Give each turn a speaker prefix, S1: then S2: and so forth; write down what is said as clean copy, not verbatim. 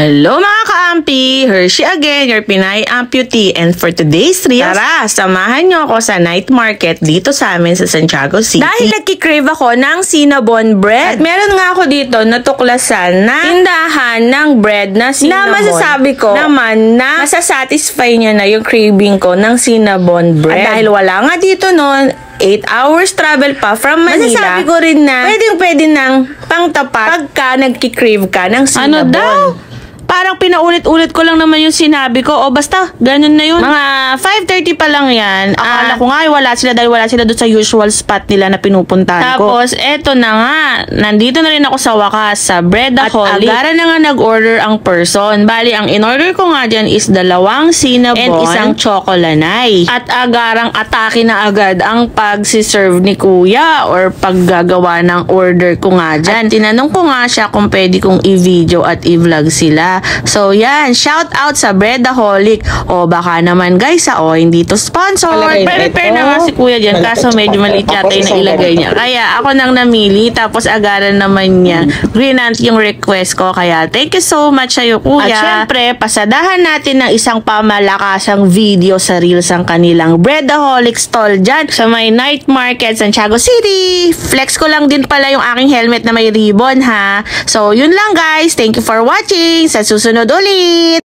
S1: Hello mga ka-ampi! Hershey again, your Pinay amputee. And for today's reels, tara, samahan nyo ako sa night market dito sa amin sa Santiago City. Dahil nagkikrave ako ng cinnamon bread. At meron nga ako dito natuklasan na tindahan ng bread na cinnamon. Na masasabi ko naman na masasatisfy niya na yung craving ko ng cinnamon bread. At dahil wala nga dito noon, 8 hours travel pa from Manila. Masasabi ko rin na pwede nang pangtapat pagka nagkikrave ka ng cinnamon. Ano daw? Parang pinaulit-ulit ko lang naman yung sinabi ko. O basta, ganun na yun. Mga 5:30 pa lang yan. Akala ko nga wala sila dahil wala sila doon sa usual spot nila na pinupuntahan ko. Tapos, eto na nga. Nandito na rin ako sa wakas sa Breadaholic. At agaran na nga nag-order ang person. Bali, ang in-order ko nga dyan is 2 cinnamon and isang chocolanay. At agarang atake na agad ang pag-serve ni kuya or paggagawa ng order ko nga dyan. At tinanong ko nga siya kung pwede kong i-video at i-vlog sila. So, yan. Shout out sa Breadaholic. O, baka naman guys, hindi to sponsor. Prepare na nga si kuya dyan. Kaso medyo maliit yata yung nailagay niya. Kaya ako nang namili. Tapos agaran naman niya. Grinant yung request ko. Kaya thank you so much sa'yo kuya. At syempre, pasadahan natin ng isang pamalakasang video sa reels ang kanilang Breadaholic stall dyan sa may night market Santiago City. Flex ko lang din pala yung aking helmet na may ribbon ha. So, yun lang guys. Thank you for watching. Sa susunod ulit!